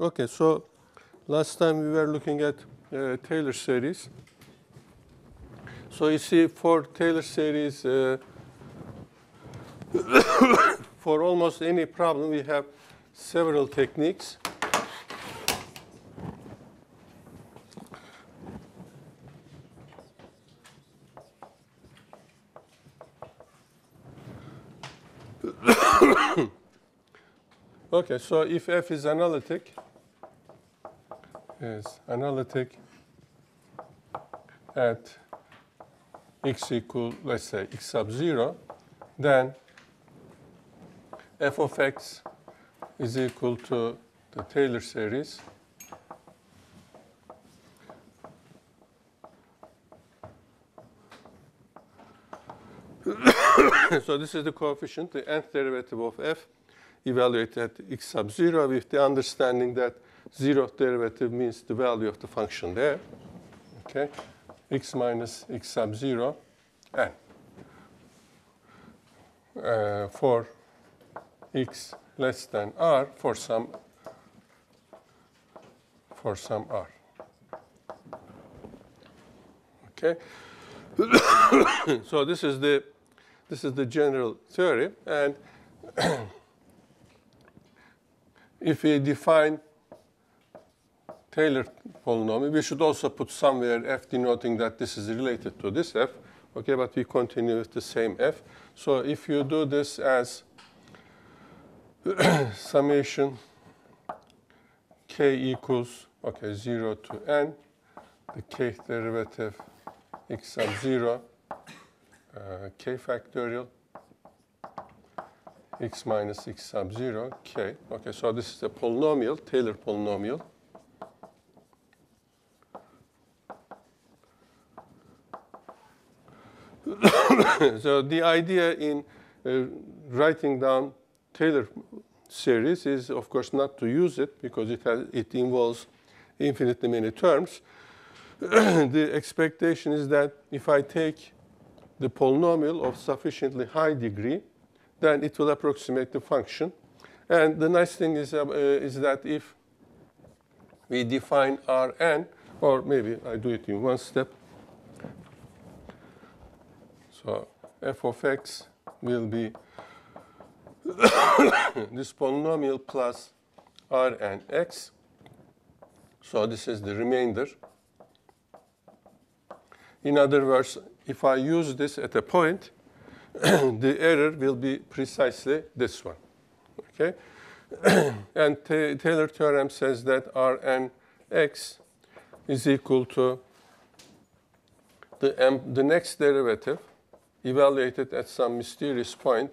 Okay, so last time we were looking at Taylor series. So you see, for Taylor series, for almost any problem, we have several techniques. Okay, so if f is analytic at x equal, let's say, x sub 0, then f of x is equal to the Taylor series so this is the coefficient, the nth derivative of f, evaluated at x sub 0 with the understanding that 0th derivative means the value of the function there. Okay, x minus x sub 0 n for x less than r for some r. Okay, so this is the general theory, and if we define Taylor polynomial, we should also put somewhere f denoting that this is related to this f. Okay, but we continue with the same f. So if you do this as summation k equals, okay, 0 to n, the kth derivative x sub 0, k factorial, x minus x sub 0, k. Okay, so this is a polynomial, Taylor polynomial. So the idea in writing down Taylor series is, of course, not to use it because it involves infinitely many terms. The expectation is that if I take the polynomial of sufficiently high degree, then it will approximate the function. And the nice thing is that if we define Rn, or maybe I do it in one step. So f of x will be this polynomial plus Rn x. So this is the remainder. In other words, if I use this at a point, the error will be precisely this one. Okay? And Taylor theorem says that Rn x is equal to the next derivative evaluated at some mysterious point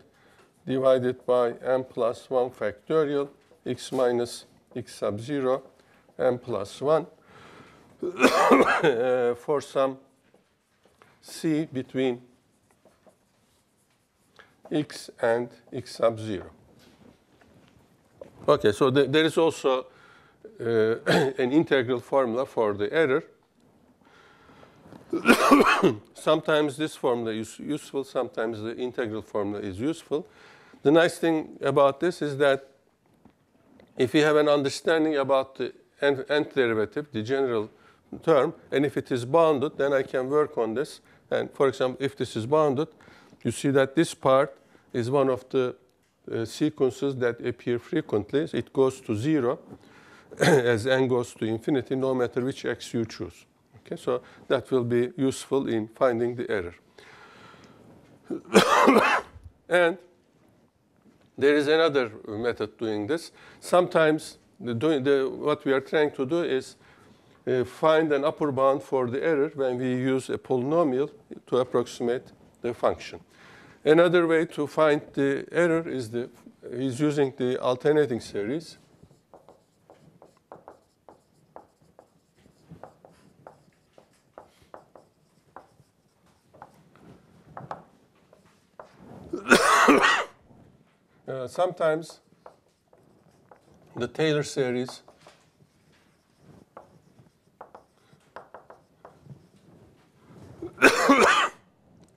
divided by m plus 1 factorial x minus x sub 0 m plus 1 for some c between x and x sub 0. Okay, so there is also an integral formula for the error. Sometimes this formula is useful, sometimes the integral formula is useful. The nice thing about this is that if you have an understanding about the nth derivative, the general term, and if it is bounded, then I can work on this. And for example, if this is bounded, you see that this part is one of the sequences that appear frequently. It goes to 0 as n goes to infinity, no matter which x you choose. Okay, so that will be useful in finding the error. And there is another method doing this. Sometimes what we are trying to do is find an upper bound for the error when we use a polynomial to approximate the function. Another way to find the error is using the alternating series. Sometimes the Taylor series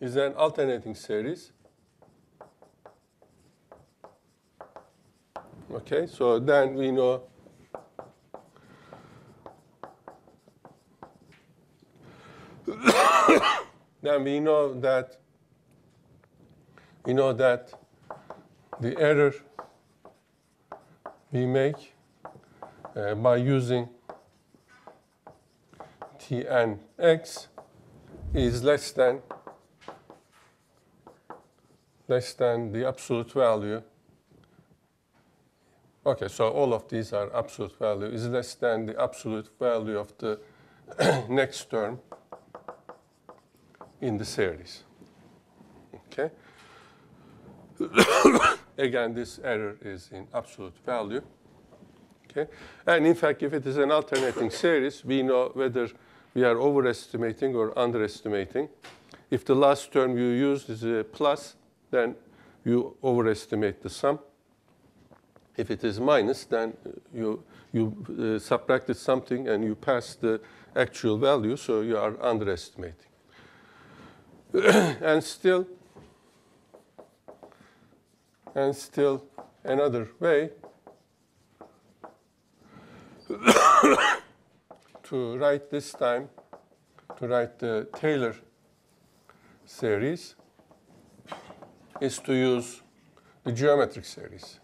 is an alternating series. Okay, so then we know and we know that the error we make by using Tnx is less than the absolute value. Okay, so all of these are absolute value is less than the absolute value of the next term in the series. Okay. Again, this error is in absolute value. Okay. And in fact, if it is an alternating series, we know whether we are overestimating or underestimating. If the last term you used is a plus, then you overestimate the sum. If it is minus, then you subtracted something and you passed the actual value, so you are underestimating. And still another way to write the Taylor series is to use the geometric series.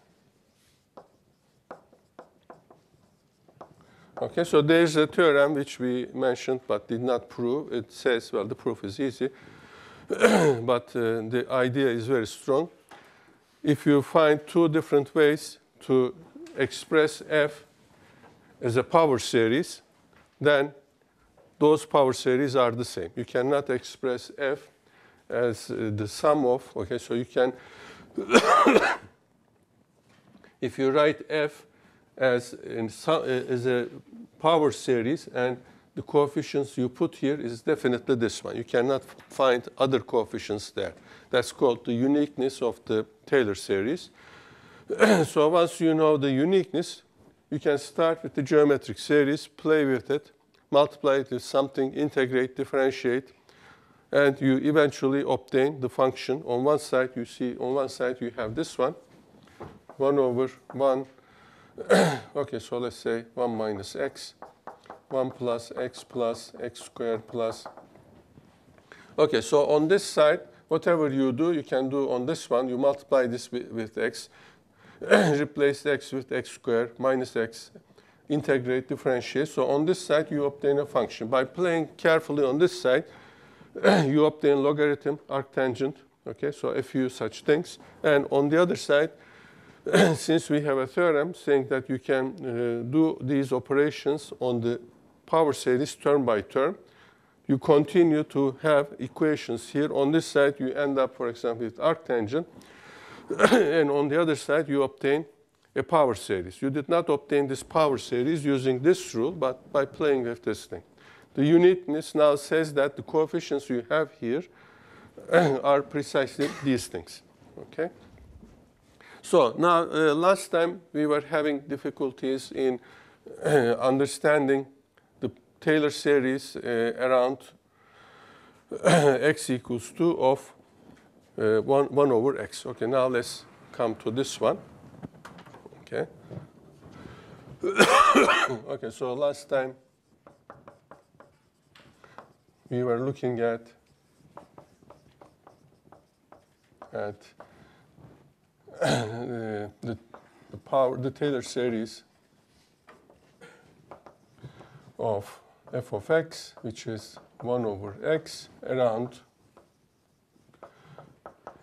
Okay, so there's a theorem which we mentioned but did not prove. It says, well, the proof is easy, but the idea is very strong. If you find two different ways to express f as a power series, then those power series are the same. You cannot express f as the sum of, okay, so you can, if you write f as a power series and the coefficients you put here is definitely this one. You cannot find other coefficients there. That's called the uniqueness of the Taylor series. So once you know the uniqueness, you can start with the geometric series, play with it, multiply it with something, integrate, differentiate, and you eventually obtain the function. On one side, you see, on one side you have this one, 1 over 1. Okay, so let's say 1 minus x, 1 plus x squared plus. Okay, so on this side, whatever you do, you can do on this one. You multiply this with x, replace x with x squared minus x, integrate, differentiate. So on this side, you obtain a function. By playing carefully on this side, you obtain logarithm, arctangent, okay, so a few such things. And on the other side, since we have a theorem saying that you can do these operations on the power series term by term, you continue to have equations here. On this side, you end up, for example, with arctangent. And on the other side, you obtain a power series. You did not obtain this power series using this rule, but by playing with this thing. The uniqueness now says that the coefficients you have here are precisely these things. Okay? So now, last time we were having difficulties in understanding the Taylor series around x equals 2 of 1 over x. Okay, now let's come to this one. Okay. Okay, so last time we were looking at the Taylor series of f of x, which is 1 over x around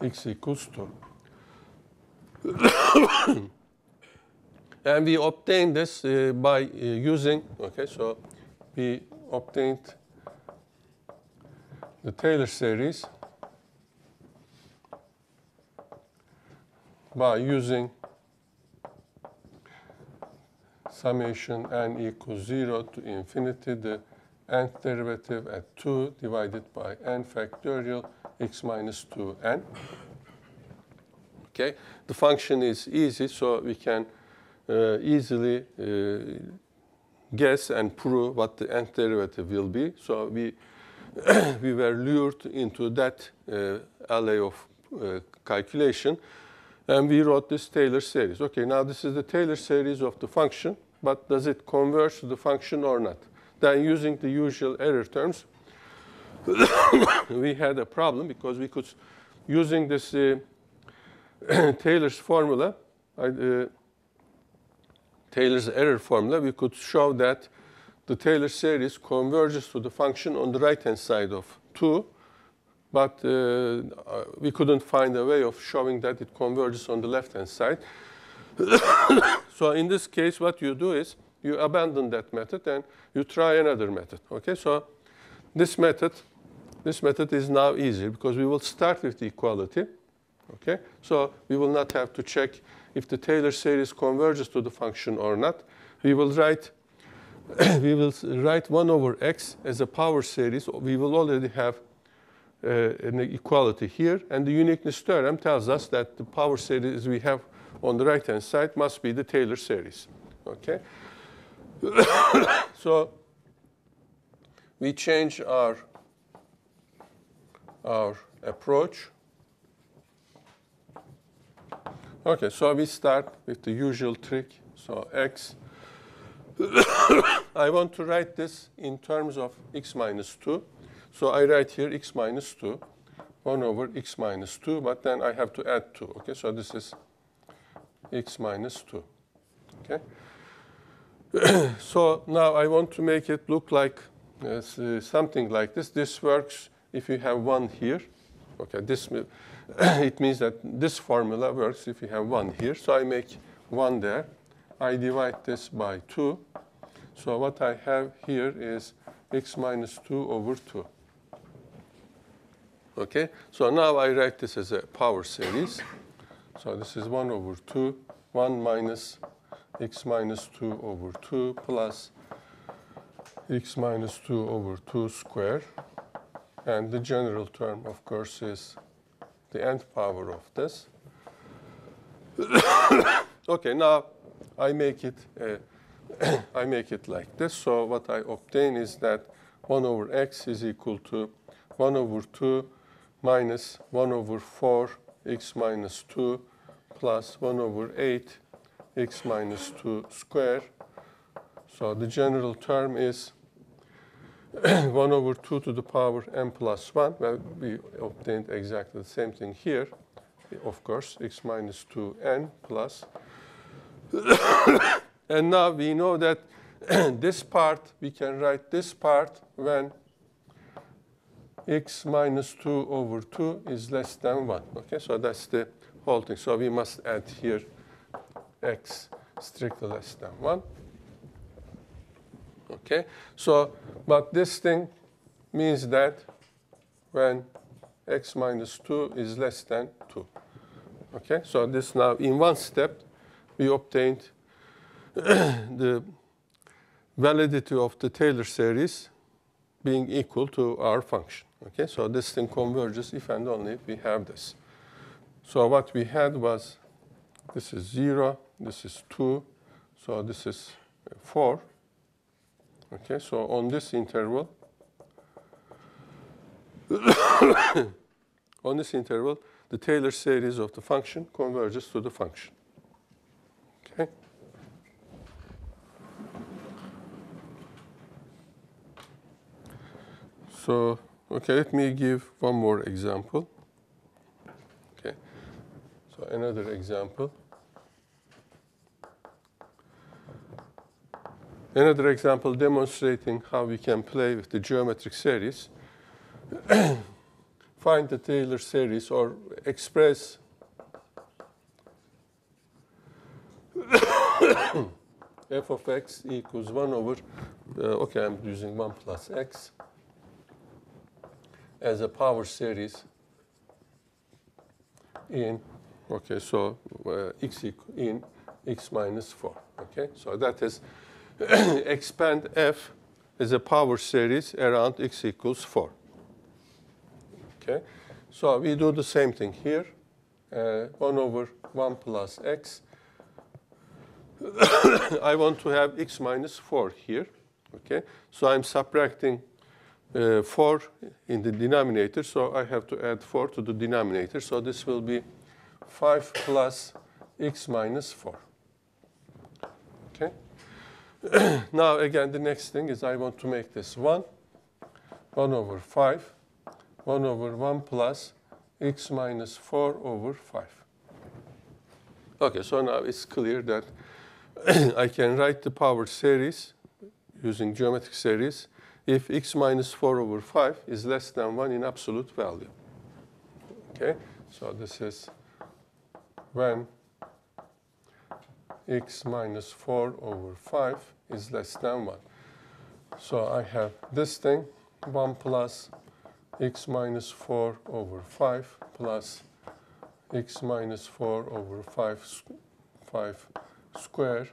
x equals 2. And we obtained this by using, okay, so we obtained the Taylor series by using summation n equals 0 to infinity, the nth derivative at 2 divided by n factorial x minus 2n. Okay, the function is easy, so we can easily guess and prove what the nth derivative will be. So we were lured into that alley of calculation, and we wrote this Taylor series. Okay, now this is the Taylor series of the function, but does it converge to the function or not? Then using the usual error terms, we had a problem because we could, using this Taylor's formula, Taylor's error formula, we could show that the Taylor series converges to the function on the right-hand side of 2, but we couldn't find a way of showing that it converges on the left-hand side. So in this case, what you do is you abandon that method and you try another method. Okay, so this method is now easier because we will start with the equality. Okay, so we will not have to check if the Taylor series converges to the function or not. We will write 1 over x as a power series. We will already have an equality here, and the uniqueness theorem tells us that the power series we have on the right-hand side must be the Taylor series. Okay, so we change our approach. Okay, so we start with the usual trick. So x, I want to write this in terms of x minus 2. So I write here x minus 2, 1 over x minus 2, but then I have to add 2. Okay, so this is x minus 2. Okay. So now I want to make it look like something like this. This works if you have 1 here. Okay, it means that this formula works if you have 1 here. So I make 1 there. I divide this by 2. So what I have here is x minus 2 over 2. Okay, so now I write this as a power series. So this is 1 over 2, 1 minus x minus 2 over 2 plus x minus 2 over 2 square. And the general term, of course, is the nth power of this. Okay, now I make it like this. So what I obtain is that 1 over x is equal to 1 over 2 minus 1 over 4 x minus 2 plus 1 over 8 x minus 2 square. So the general term is 1 over 2 to the power n plus 1. Well, we obtained exactly the same thing here. Of course, x minus 2n plus. And now we know that this part, we can write this part when x minus 2 over 2 is less than 1. Okay, so that's the whole thing. So we must add here x strictly less than 1. Okay, so, but this thing means that when x minus 2 is less than 2. Okay, so this now, in one step, we obtained the validity of the Taylor series being equal to our function. Okay, so this thing converges if and only if we have this. So what we had was, this is 0, this is 2, so this is 4. Okay, so on this interval, the Taylor series of the function converges to the function. Okay. So, okay, let me give one more example. Okay, so another example. Another example demonstrating how we can play with the geometric series. Find the Taylor series or express f of x equals 1 over, okay, I'm using 1 plus x as a power series in, okay, so in x minus 4. Okay, so that is expand f as a power series around x equals 4. Okay, so we do the same thing here. 1 over 1 plus x. I want to have x minus 4 here. Okay, so I'm subtracting 4 in the denominator, so I have to add 4 to the denominator. So this will be 5 plus x minus 4. Okay. Now again, the next thing is I want to make this 1 over 5. 1 over 1 plus x minus 4 over 5. Okay, so now it's clear that I can write the power series using geometric series if x minus 4 over 5 is less than 1 in absolute value. Okay, so this is when x minus 4 over 5 is less than 1. So I have this thing, 1 plus x minus 4 over 5 plus x minus 4 over 5 square,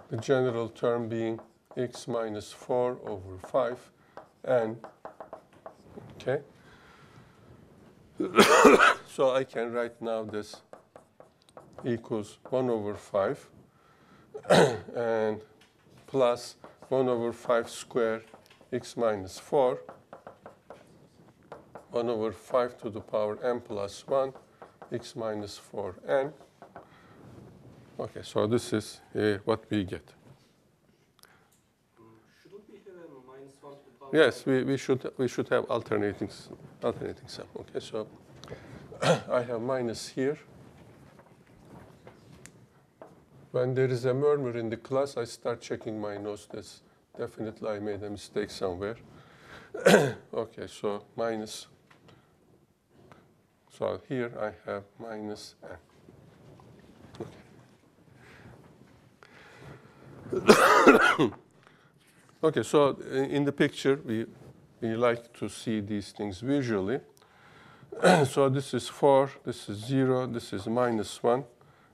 the general term being x minus 4 over 5 n. Okay. So I can write now this equals 1 over 5 and plus 1 over 5 square x minus 4, 1 over 5 to the power n plus 1, x minus 4n. Okay, so this is what we get. Shouldn't we have a minus 1 to the power? Yes, we should have alternating sum. Okay, so I have minus here. When there is a murmur in the class, I start checking my notes. That's definitely I made a mistake somewhere. Okay, so minus. So here I have minus n. Okay. Okay, so in the picture, we like to see these things visually. So this is 4, this is 0, this is minus 1,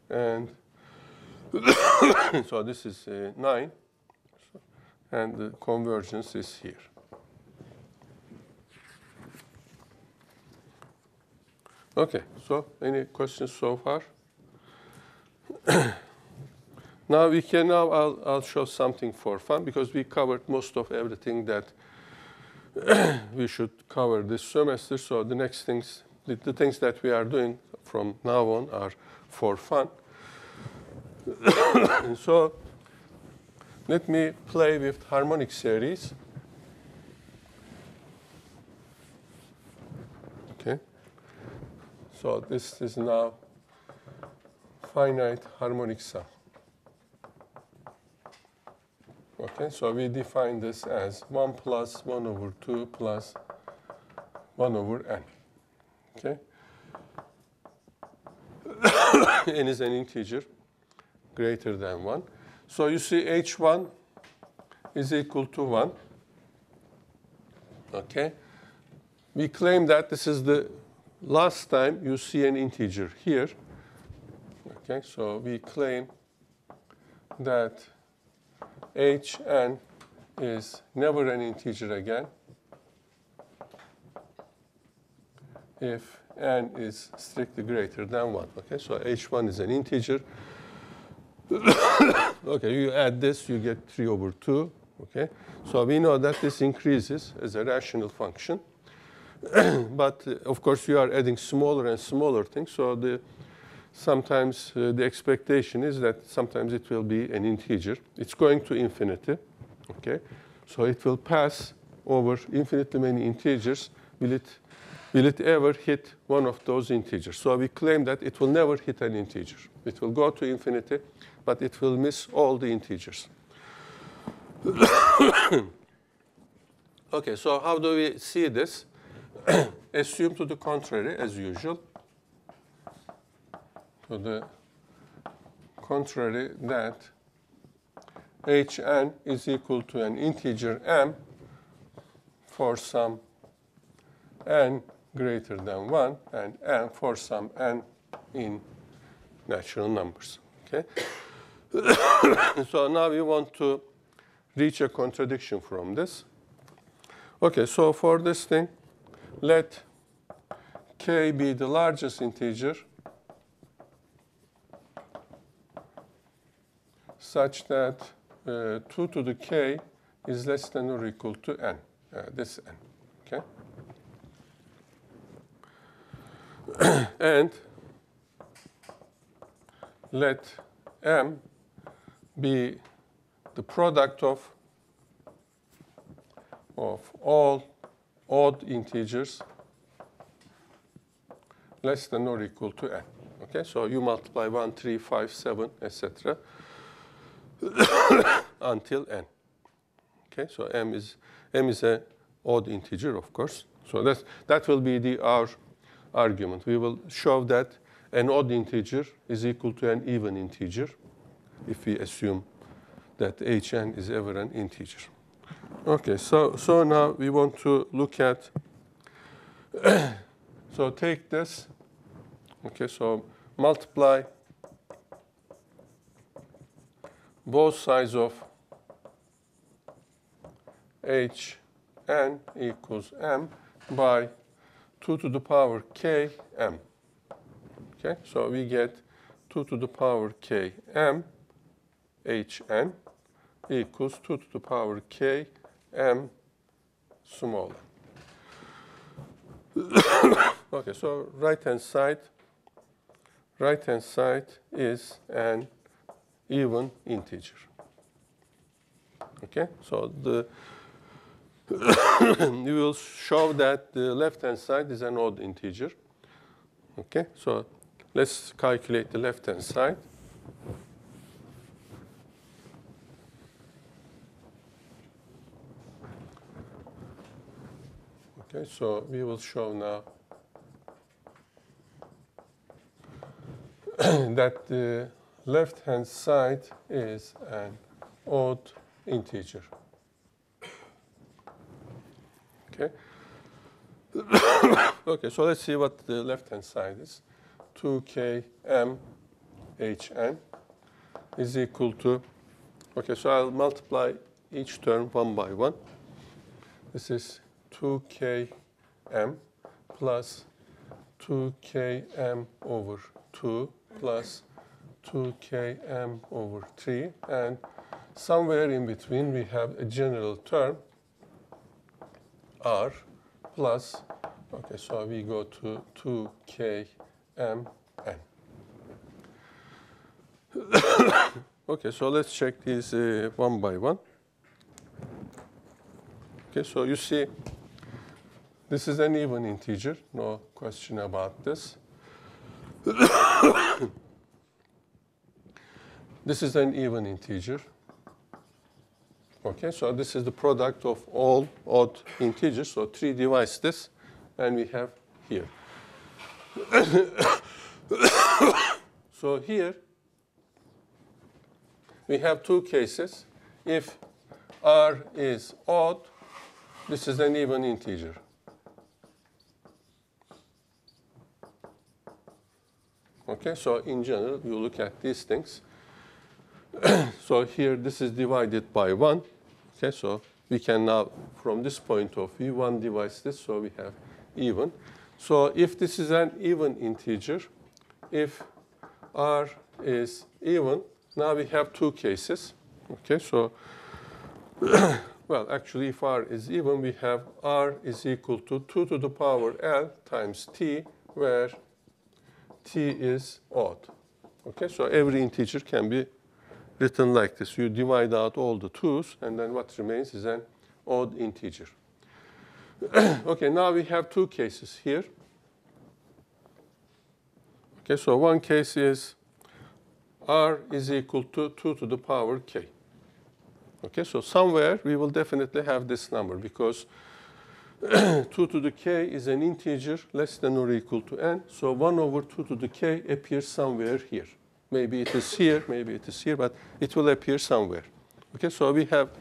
and so this is 9, and the convergence is here. Okay, so any questions so far? Now I'll show something for fun, because we covered most of everything that we should cover this semester. So the next things, the things that we are doing from now on are for fun. So let me play with harmonic series. Okay. So this is now finite harmonic sum. Okay, so we define this as 1 plus 1 over 2 plus 1 over n. Okay. N is an integer greater than 1. So you see h1 is equal to 1. Okay. We claim that this is the last time you see an integer here. Okay, so we claim that hn is never an integer again if n is strictly greater than 1. Okay, so h1 is an integer. Okay, you add this, you get 3 over 2. Okay, so we know that this increases as a rational function. But of course, you are adding smaller and smaller things. So sometimes the expectation is that sometimes it will be an integer. It's going to infinity. Okay, so it will pass over infinitely many integers. Will it ever hit one of those integers? So we claim that it will never hit an integer. It will go to infinity, but it will miss all the integers. Okay, so how do we see this? Assume to the contrary, as usual. To the contrary, that hn is equal to an integer m for some n greater than 1 and n for some n in natural numbers. Okay. So now we want to reach a contradiction from this. Okay, so for this thing, let k be the largest integer such that 2 to the k is less than or equal to n, this n. Okay. And let m be the product of all odd integers less than or equal to n. Okay, so you multiply 1, 3, 5, 7, etc. until n. Okay, so m is a odd integer, of course. So that will be our argument. We will show that an odd integer is equal to an even integer if we assume that hn is ever an integer. Okay, so now we want to look at, so take this, okay, so multiply both sides of hn equals m by 2 to the power k m. Okay, so we get 2 to the power k m hn equals 2 to the power k m small m. Okay, so right-hand side is an even integer. Okay, so we will show that the left-hand side is an odd integer. Okay, so let's calculate the left-hand side. Okay, so we will show now that the left-hand side is an odd integer. Okay. Okay, so let's see what the left-hand side is. 2km hn is equal to, okay, so I'll multiply each term one by one. This is 2km plus 2km over 2 plus 2km over 3. And somewhere in between, we have a general term, r, plus, okay, so we go to 2km n. Okay, so let's check these one by one. Okay, so you see, this is an even integer, no question about this. This is an even integer. Okay, so this is the product of all odd integers. So 3 divides this, and we have here. So here, we have two cases. If r is odd, this is an even integer. Okay, so in general, you look at these things. So here, this is divided by 1. Okay, so we can now, from this point of view, 1 divides this, so we have even. So if this is an even integer, if r is even, now we have two cases. Okay, so, well, actually, if r is even, we have r is equal to 2 to the power l times t, where t is odd. Okay, so every integer can be written like this. You divide out all the 2's, and then what remains is an odd integer. Okay, now we have two cases here. Okay, so one case is r is equal to 2 to the power k. Okay, so somewhere we will definitely have this number, because 2 to the k is an integer less than or equal to n. So 1 over 2 to the k appears somewhere here. Maybe it is here, maybe it is here, but it will appear somewhere. Okay, so we have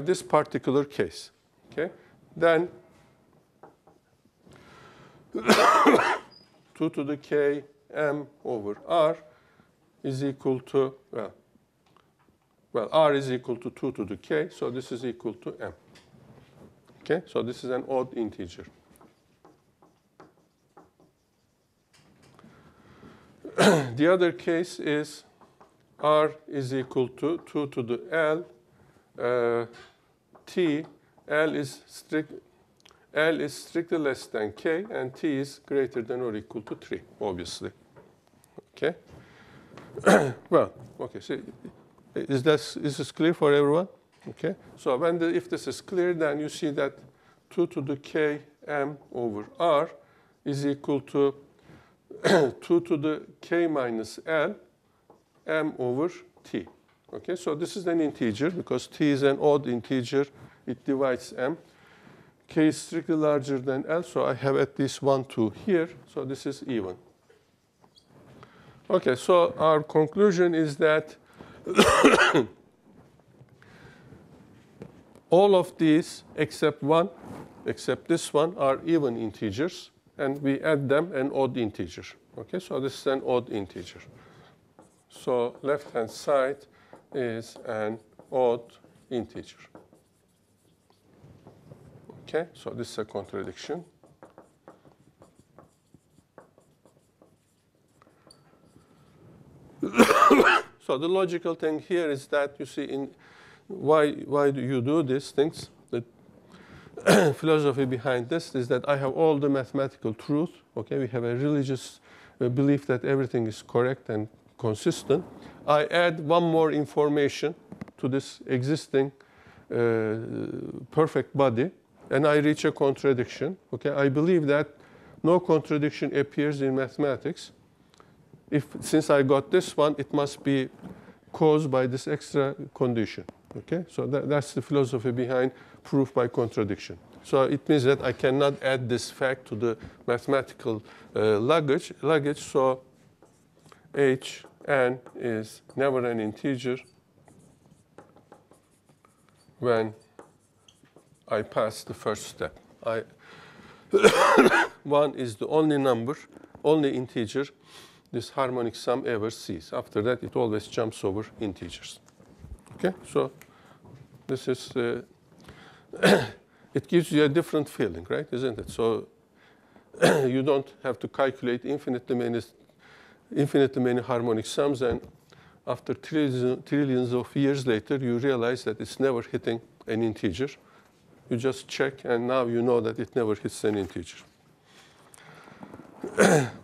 this particular case. Okay, then 2 to the k m over r is equal to, well, r is equal to 2 to the k, so this is equal to m. Okay, so this is an odd integer. The other case is r is equal to 2 to the l t. L is strictly less than k, and t is greater than or equal to 3, obviously. Okay. Well, okay. So is this clear for everyone? Okay. So if this is clear, then you see that 2 to the k m over r is equal to 2 to the k minus l m over t. Okay, so this is an integer because t is an odd integer. It divides m. K is strictly larger than l, so I have at least 1, 2 here. So this is even. Okay, so our conclusion is that all of these except one, except this one, are even integers, and we add them an odd integer. Okay, so this is an odd integer. So left-hand side is an odd integer. Okay, so this is a contradiction. So the logical thing here is that you see why do you do these things? The philosophy behind this is that I have all the mathematical truth. Okay, we have a religious belief that everything is correct and consistent. I add one more information to this existing perfect body, and I reach a contradiction. Okay, I believe that no contradiction appears in mathematics. Since I got this one, it must be caused by this extra condition. Okay, so that's the philosophy behind proof by contradiction. So it means that I cannot add this fact to the mathematical luggage. So Hn is never an integer when I pass the first step. 1 is the only number, only integer this harmonic sum ever sees. After that, it always jumps over integers. Okay, so this is, it gives you a different feeling, right, isn't it? So you don't have to calculate infinitely many harmonic sums, and after trillions of years later, you realize that it's never hitting an integer. You just check, and now you know that it never hits an integer.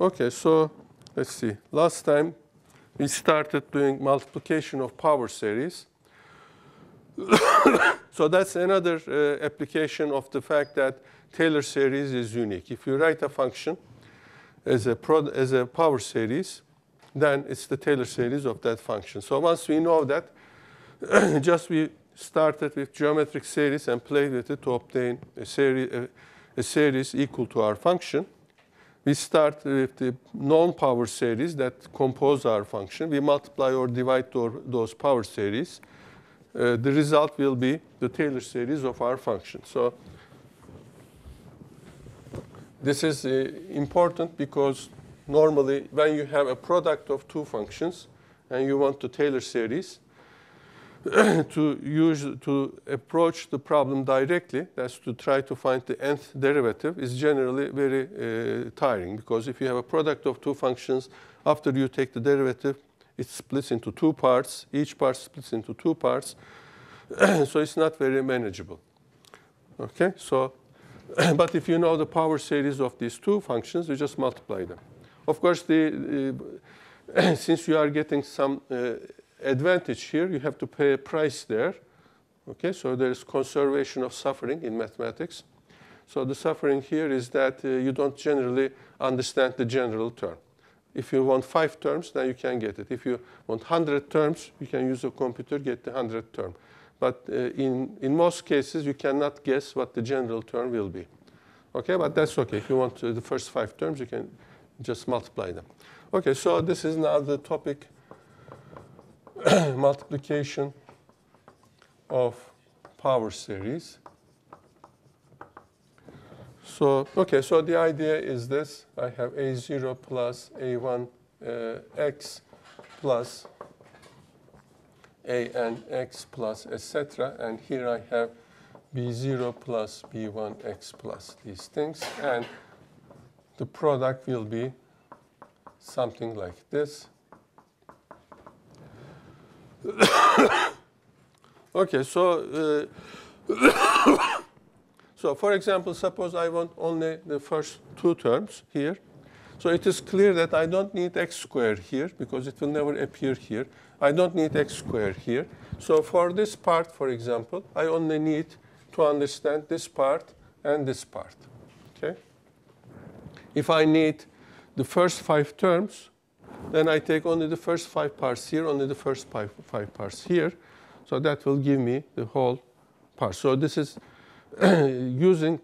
Okay, so let's see. Last time, we started doing multiplication of power series. So that's another application of the fact that Taylor series is unique. If you write a function as a power series, then it's the Taylor series of that function. So once we know that, we started with geometric series and played with it to obtain a series equal to our function. We start with the known power series that compose our function. We multiply or divide those power series. The result will be the Taylor series of our function. So this is important because normally when you have a product of two functions and you want the Taylor series, to approach the problem directly, that's to try to find the nth derivative, is generally very tiring, because if you have a product of two functions, after you take the derivative, it splits into two parts. Each part splits into two parts. So it's not very manageable. Okay, so, but if you know the power series of these two functions, you just multiply them. Of course, since you are getting some advantage here, you have to pay a price there. Okay, so there is conservation of suffering in mathematics. So the suffering here is that you don't generally understand the general term. If you want 5 terms, then you can get it. If you want 100 terms, you can use a computer, get the 100th term. But in most cases, you cannot guess what the general term will be. Okay, but that's okay. If you want the first 5 terms, you can just multiply them. Okay, so this is now the topic, multiplication of power series. So, okay, so the idea is this. I have A0 plus A1 x plus AN x plus etc. And here I have B0 plus B1 x plus these things. And the product will be something like this. Okay, so so for example, suppose I want only the first 2 terms here. So it is clear that I don't need x squared here because it will never appear here. I don't need x squared here. So for this part, for example, I only need to understand this part and this part. Okay? If I need the first 5 terms, then I take only the first 5 parts here, only the first 5 parts here. So that will give me the whole part. So this is using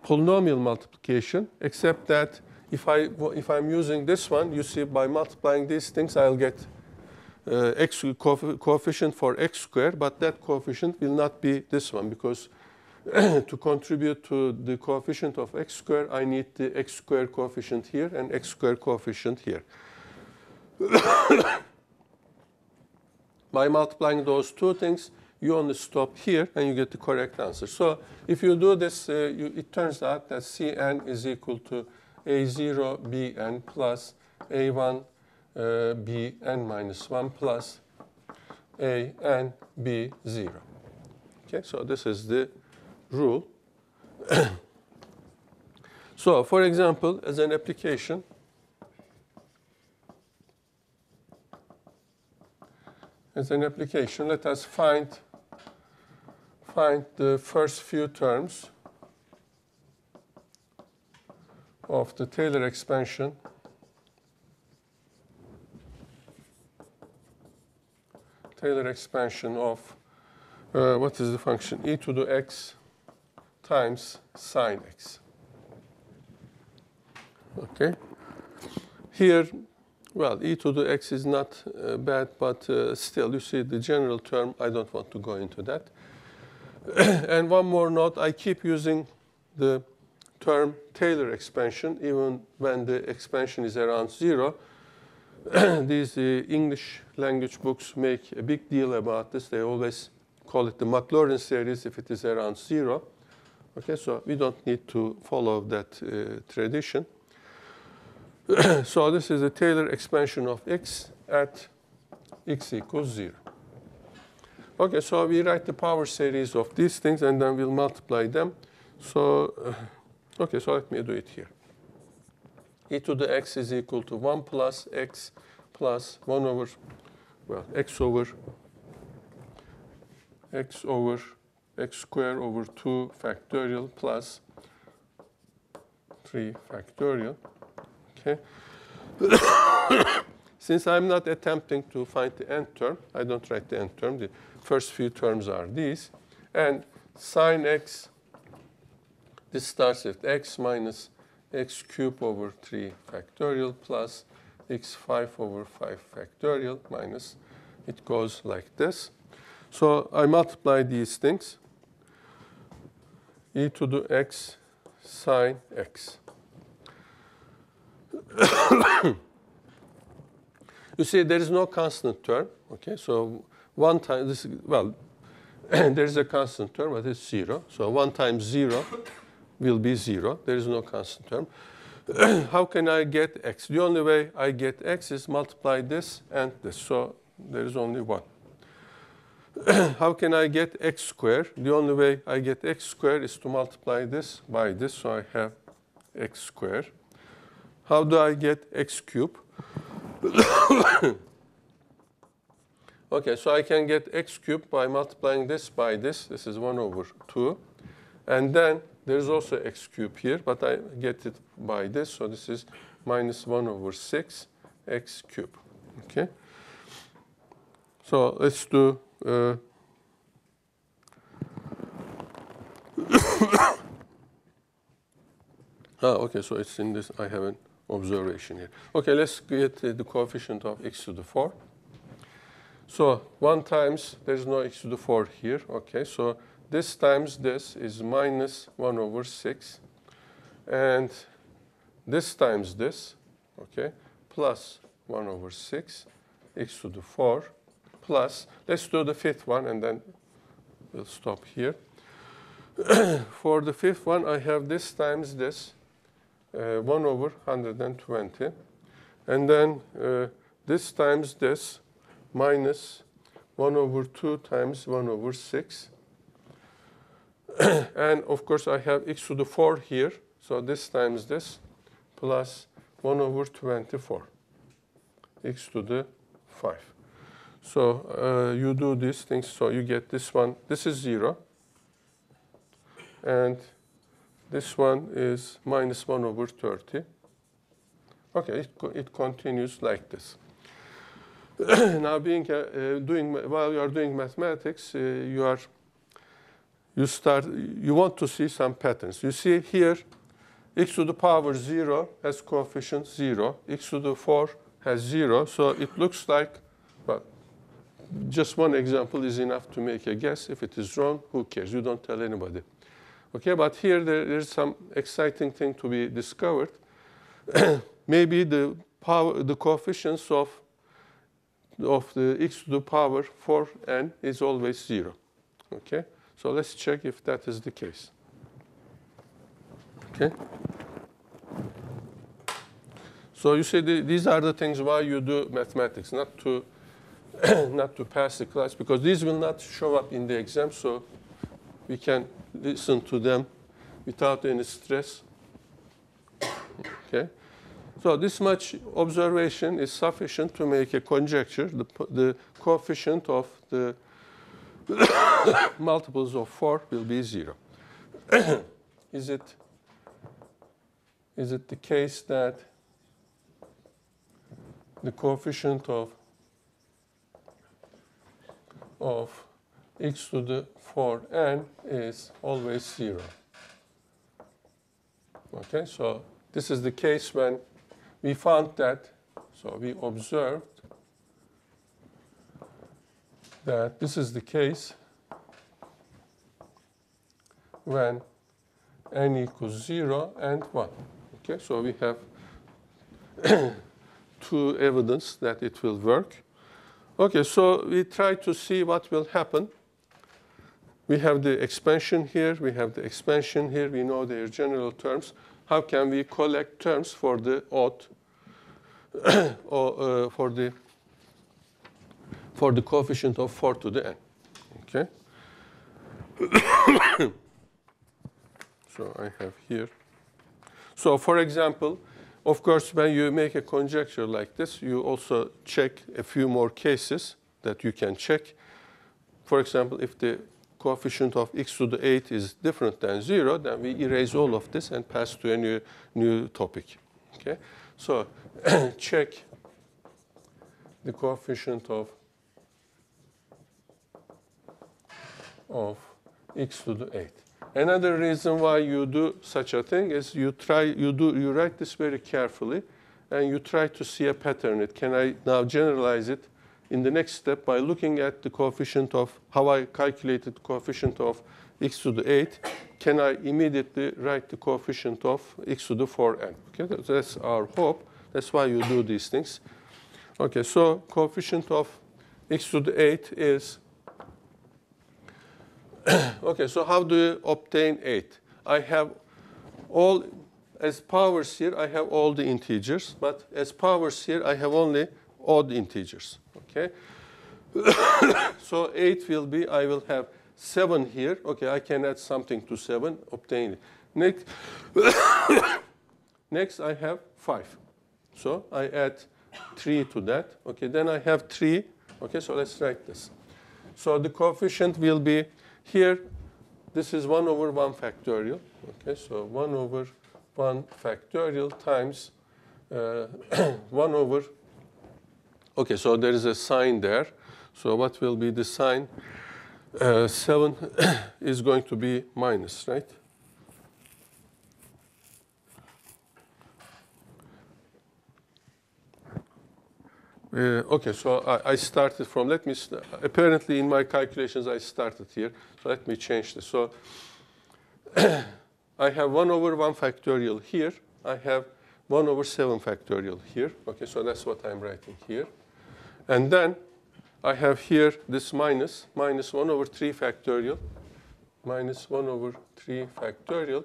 polynomial multiplication, except that if I'm using this one, you see by multiplying these things, I'll get coefficient for x squared, but that coefficient will not be this one, because to contribute to the coefficient of x squared, I need the x squared coefficient here and x squared coefficient here. By multiplying those two things, you only stop here and you get the correct answer. So if you do this, it turns out that Cn is equal to A0 Bn plus A1 Bn minus 1 plus An B0. Okay, so this is the rule. So for example, as an application, let us find the first few terms of the Taylor expansion of what is the function? E to the x times sine x. Okay. Here, well, e to the x is not bad, but still, you see the general term. I don't want to go into that. And one more note, I keep using the term Taylor expansion even when the expansion is around 0. These English language books make a big deal about this. They always call it the Maclaurin series if it is around 0. Okay, so we don't need to follow that tradition. So this is a Taylor expansion of x at x equals 0. Okay, so we write the power series of these things, and then we'll multiply them. So, okay, so let me do it here. E to the x is equal to 1 plus x plus 1 over, well, x over x squared over 2 factorial plus 3 factorial. Okay. Since I'm not attempting to find the nth term, I don't write the nth term. The first few terms are these. And sine x, this starts with x minus x cubed over 3 factorial plus x5 over 5 factorial minus, it goes like this. So I multiply these things. E to the x sine x. You see, there is no constant term. Okay, so one time this, well, there is a constant term, but it's 0. So 1 times 0 will be 0. There is no constant term. How can I get x? The only way I get x is multiply this and this. So there is only 1. How can I get x squared? The only way I get x squared is to multiply this by this. So I have x squared. How do I get x cubed? Okay, so I can get x cubed by multiplying this by this. This is 1 over 2. And then there's also x cubed here, but I get it by this. So this is minus 1 over 6 x cubed. Okay. So let's do okay, so it's in this. I have an observation here. Okay, let's get the coefficient of x to the 4. So 1 times, there's no x to the 4 here. Okay, so this times this is minus 1 over 6. And this times this, okay, plus 1 over 6, x to the 4, plus, let's do the fifth one, and then we'll stop here. For the fifth one, I have this times this, 1 over 120. And then this times this, minus 1 over 2 times 1 over 6. And of course, I have x to the 4 here. So this times this, plus 1 over 24, x to the 5. So you do these things. So you get this one. This is 0. And this one is minus 1 over 30. Okay, it continues like this. Now, while you are doing mathematics, you want to see some patterns. You see here, x to the power 0 has coefficient 0. X to the 4 has 0. So it looks like, well, just one example is enough to make a guess. If it is wrong, who cares? You don't tell anybody. Okay, but here there's some exciting thing to be discovered. Maybe the coefficients of the x to the power 4n is always 0. Okay, so let's check if that is the case. Okay. So you see, these are the things why you do mathematics, not to pass the class, because these will not show up in the exam, so we can listen to them without any stress. Okay. So this much observation is sufficient to make a conjecture. The coefficient of the multiples of 4 will be 0. Is it the case that the coefficient of x to the 4n is always 0? Okay, so this is the case when we found that, so we observed that this is the case when n equals 0 and 1. Okay, so we have two evidence that it will work. Okay, so we try to see what will happen. We have the expansion here, we have the expansion here, we know their general terms. How can we collect terms for the odd, or for the coefficient of 4 to the n? Okay. So I have here. So for example, of course, when you make a conjecture like this, you also check a few more cases that you can check. For example, if the coefficient of x to the 8 is different than 0, then we erase all of this and pass to a new topic. Okay? So check the coefficient of x to the 8. Another reason why you do such a thing is you write this very carefully, and you try to see a pattern. Can I now generalize it in the next step by looking at the coefficient of how I calculated the coefficient of x to the 8? Can I immediately write the coefficient of x to the 4n? Okay, that's our hope. That's why you do these things. Okay, so coefficient of x to the 8 is okay, so how do you obtain 8? I have all, as powers here, I have all the integers, but as powers here, I have only odd integers. Okay? So 8 will be, I will have 7 here. Okay, I can add something to 7, obtain it. Next I have 5. So I add 3 to that. Okay, then I have 3. Okay, so let's write this. So the coefficient will be here, this is 1 over 1 factorial. Okay, so 1 over 1 factorial times 1 over, okay, so there is a sign there. So what will be the sign? 7 is going to be minus, right? Okay, so I started from, apparently in my calculations I started here. So let me change this. So I have 1 over 1 factorial here. I have 1 over 7 factorial here. Okay, so that's what I'm writing here. And then I have here this minus 1 over 3 factorial. Minus 1 over 3 factorial.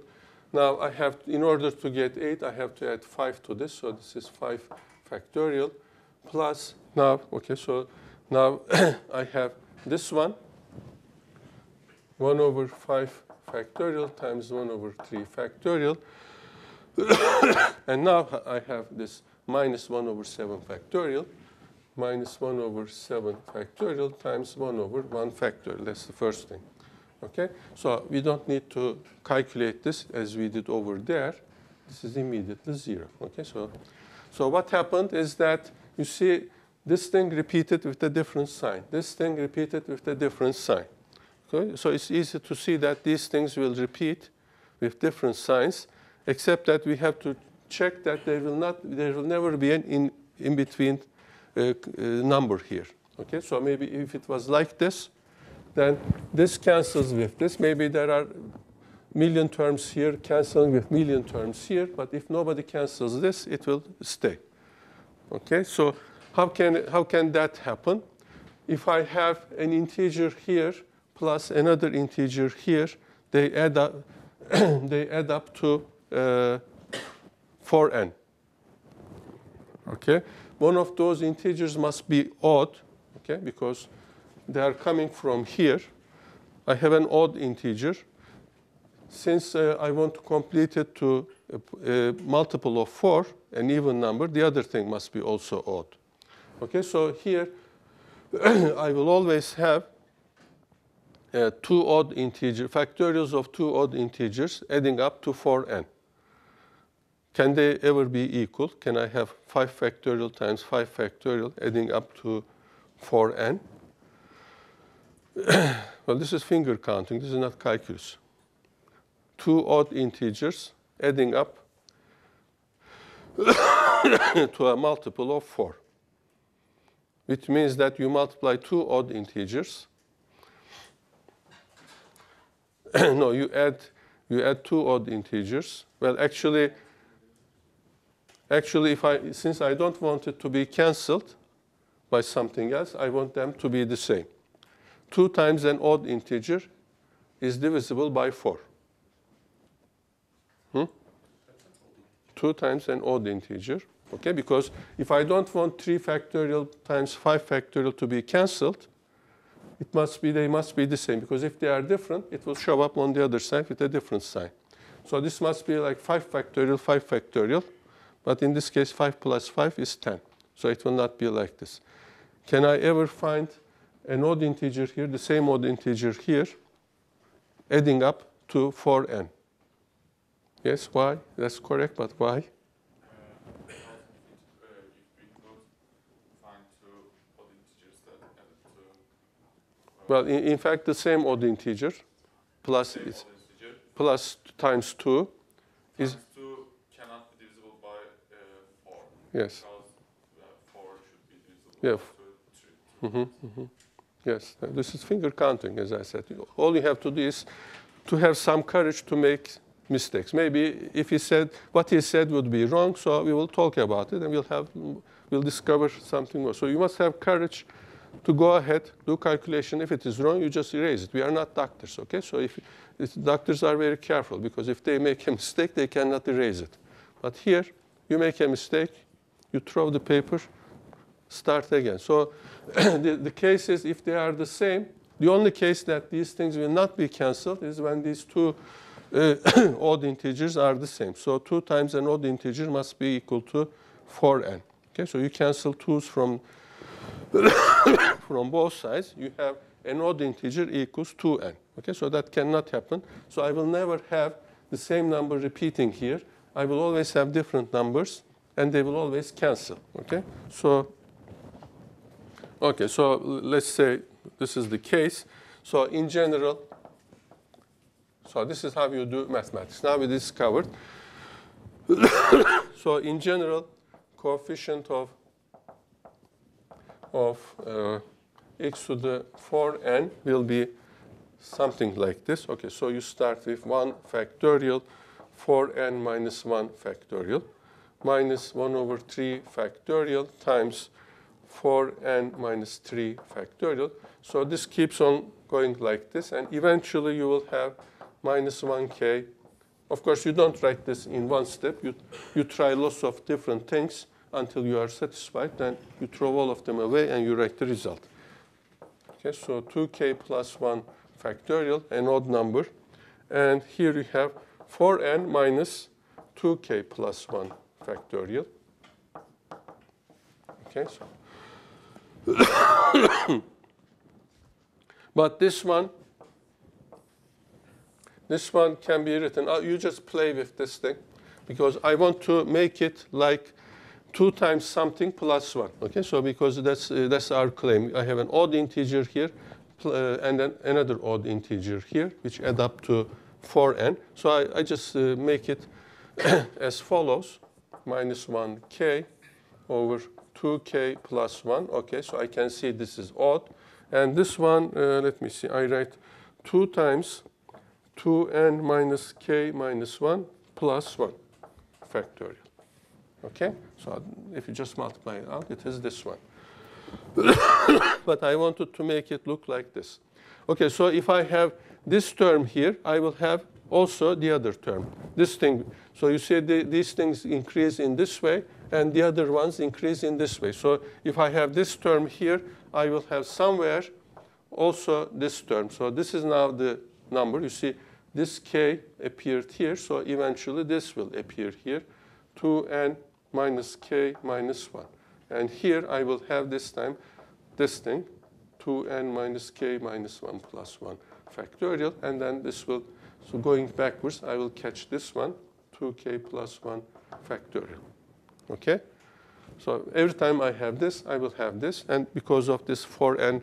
Now I have, in order to get 8, I have to add 5 to this. So this is 5 factorial. Plus now, okay, so now I have this one, 1 over 5 factorial times 1 over 3 factorial. And now I have this minus 1 over 7 factorial, minus 1 over 7 factorial times 1 over 1 factorial. That's the first thing. Okay, so we don't need to calculate this as we did over there. This is immediately 0. Okay, so So what happened is that you see this thing repeated with a different sign. This thing repeated with a different sign. Okay? So it's easy to see that these things will repeat with different signs, except that we have to check that there will never be an in between number here. Okay? So maybe if it was like this, then this cancels with this. Maybe there are million terms here canceling with million terms here, but if nobody cancels this, it will stay. Okay, so how can that happen? If I have an integer here plus another integer here, they add up, they add up to 4n. Okay, one of those integers must be odd, okay, because they are coming from here. I have an odd integer. Since I want to complete it to a multiple of 4, an even number, the other thing must be also odd. Okay, so here I will always have two odd integers, factorials of two odd integers adding up to 4n. Can they ever be equal? Can I have 5 factorial times 5 factorial adding up to 4n? Well, this is finger counting. This is not calculus. Two odd integers adding up to a multiple of 4, which means that you multiply two odd integers. No, you add two odd integers. Well, actually, since I don't want it to be canceled by something else, I want them to be the same. 2 times an odd integer is divisible by 4. 2 times an odd integer, okay? Because if I don't want 3 factorial times 5 factorial to be canceled, they must be the same. Because if they are different, it will show up on the other side with a different sign. So this must be like 5 factorial, 5 factorial. But in this case, 5 plus 5 is 10. So it will not be like this. Can I ever find an odd integer here, the same odd integer here, adding up to 4n? Yes, why? That's correct, but why? If we could find two odd integers that added to... Well, in fact, the same odd integer plus times 2 is... Times 2 cannot be divisible by 4. Yes. Because 4 should be divisible by 3. Yes, this is finger counting, as I said. All you have to do is to have some courage to make mistakes. Maybe if he said what he said would be wrong, so we will talk about it and we'll discover something more. So you must have courage to go ahead, do calculation. If it is wrong, you just erase it. We are not doctors, okay? So if doctors are very careful, because if they make a mistake, they cannot erase it. But here, you make a mistake, you throw the paper, start again. So the case is if they are the same, the only case that these things will not be canceled is when these two odd integers are the same. So 2 times an odd integer must be equal to 4n. Okay, so you cancel 2's from both sides. You have an odd integer equals 2n. Okay, so that cannot happen. So I will never have the same number repeating here. I will always have different numbers, and they will always cancel. Okay, so let's say this is the case. So in general, so this is how you do mathematics. Now we discovered. So in general, coefficient of x to the 4n will be something like this. Okay, so you start with 1 factorial 4n minus 1 factorial minus 1 over 3 factorial times 4n minus 3 factorial. So this keeps on going like this, and eventually you will have minus 1k. Of course, you don't write this in one step. You try lots of different things until you are satisfied. Then you throw all of them away and you write the result. Okay, so 2k plus 1 factorial, an odd number. And here you have 4n minus 2k plus 1 factorial. Okay, so but this one can be written. You just play with this thing, because I want to make it like 2 times something plus 1. Okay, so because that's our claim. I have an odd integer here, and then another odd integer here, which add up to 4n. So I just make it as follows: minus 1k over 2k plus 1. Okay, so I can see this is odd. And this one, let me see, I write 2 times 2n minus k minus 1 plus 1 factorial. Okay, so if you just multiply it out, it is this one. But I wanted to make it look like this. Okay, so if I have this term here, I will have also the other term, this thing. So you see these things increase in this way, and the other ones increase in this way. So if I have this term here, I will have somewhere also this term. So this is now the number. You see this k appeared here, so eventually this will appear here, 2n minus k minus 1. And here I will have this time this thing, 2n minus k minus 1 plus 1 factorial. And then this will, so going backwards, I will catch this one, 2k plus 1 factorial. Okay? So every time I have this, I will have this. And because of this 4n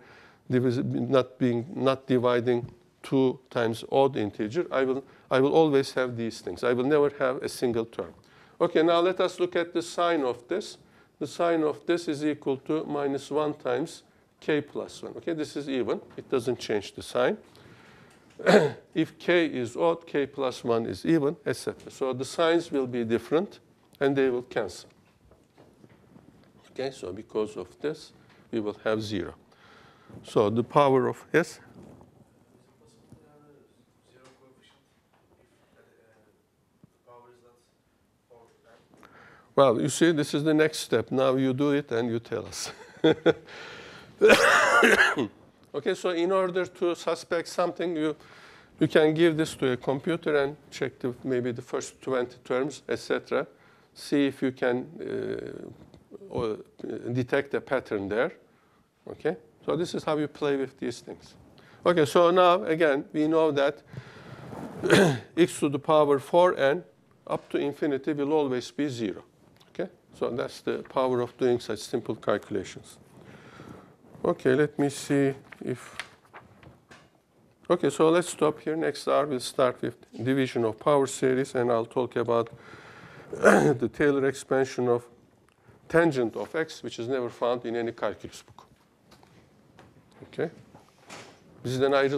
not dividing 2 times odd integer, I will always have these things. I will never have a single term. Okay, now let us look at the sign of this. The sign of this is equal to minus 1 times k plus 1. Okay, this is even. It doesn't change the sign. If k is odd, k plus 1 is even, etc. So the signs will be different, and they will cancel. Okay, so because of this, we will have 0. So the power of, yes? Well, you see, this is the next step. Now you do it and you tell us. Okay, so in order to suspect something, you can give this to a computer and check maybe the first 20 terms, etc. See if you can detect a pattern there. Okay, so this is how you play with these things. Okay, so now, again, we know that x to the power 4n up to infinity will always be 0. So that's the power of doing such simple calculations. Okay, let me see if... Okay, so let's stop here. Next hour, we'll start with division of power series, and I'll talk about the Taylor expansion of tangent of x, which is never found in any calculus book. Okay? Bizden ayrılmayın.